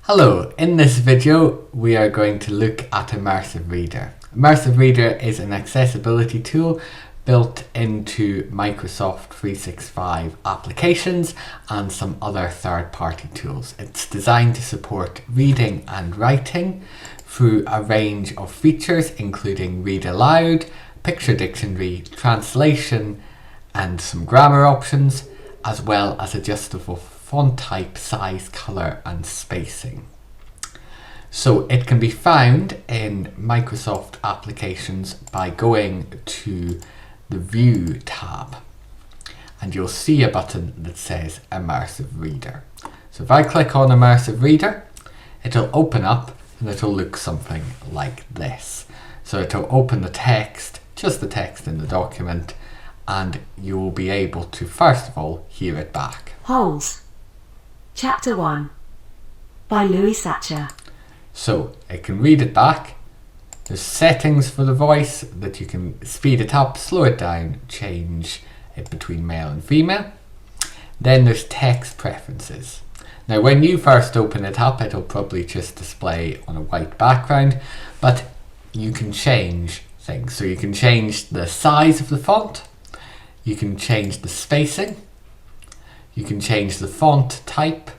Hello, in this video we are going to look at Immersive Reader. Immersive Reader is an accessibility tool built into Microsoft 365 applications and some other third-party tools. It's designed to support reading and writing through a range of features including read aloud, picture dictionary, translation and some grammar options, as well as adjustable font type, size, colour and spacing. So it can be found in Microsoft applications by going to the View tab, and you'll see a button that says Immersive Reader. So if I click on Immersive Reader, it'll open up and it'll look something like this. So it'll open the text, just the text in the document, and you will be able to first of all hear it back. Holes. Chapter 1 by Louis Satcher. So it can read it back. There's settings for the voice that you can speed it up, slow it down, change it between male and female. Then there's text preferences. Now when you first open it up, it'll probably just display on a white background, but you can change things. So you can change the size of the font, you can change the spacing, you can change the font type,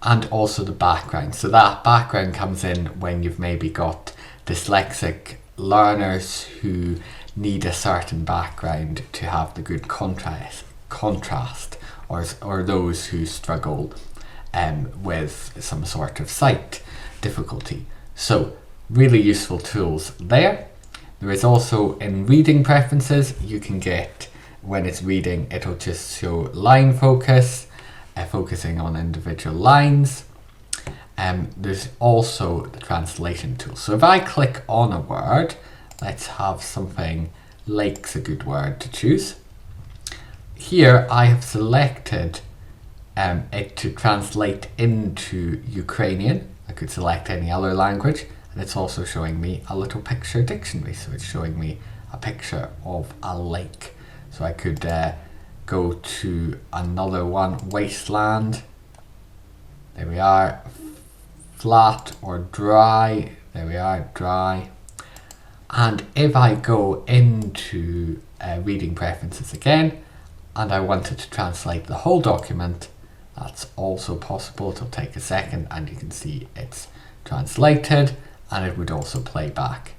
and also the background. So that background comes in when you've maybe got dyslexic learners who need a certain background to have the good contrast, or those who struggle with some sort of sight difficulty. So really useful tools there. There is also in reading preferences, you can get, when it's reading, it'll just show line focus, focusing on individual lines. There's also the translation tool. So if I click on a word, let's have something, lake's a good word to choose. Here I have selected it to translate into Ukrainian. I could select any other language, and it's also showing me a little picture dictionary. So it's showing me a picture of a lake. So I could go to another one, wasteland. There we are. Flat or dry. There we are, dry. And if I go into reading preferences again, and I wanted to translate the whole document, that's also possible. It'll take a second and you can see it's translated, and it would also play back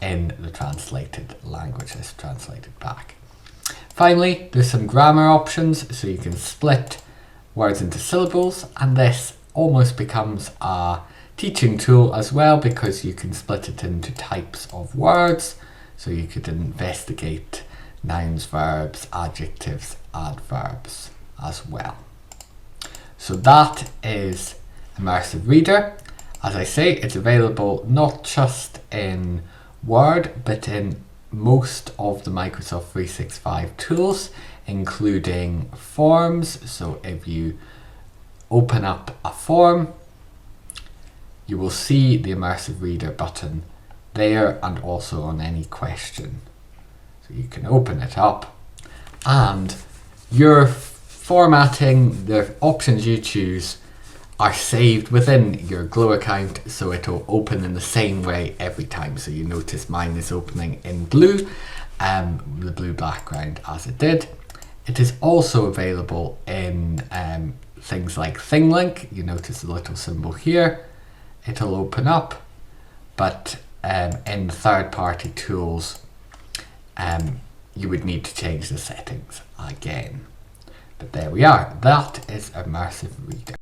in the translated language as translated back. Finally, there's some grammar options, so you can split words into syllables, and this almost becomes a teaching tool as well, because you can split it into types of words. So you could investigate nouns, verbs, adjectives, adverbs as well. So that is Immersive Reader. As I say, it's available not just in Word, but in most of the Microsoft 365 tools, including forms. So if you open up a form, you will see the Immersive Reader button there, and also on any question. So you can open it up, and your formatting, the options you choose, are saved within your Glow account, so it'll open in the same way every time. So you notice mine is opening in blue, the blue background as it did. It is also available in things like ThingLink. You notice the little symbol here. It'll open up, but in third-party tools, you would need to change the settings again. But there we are. That is Immersive Reader.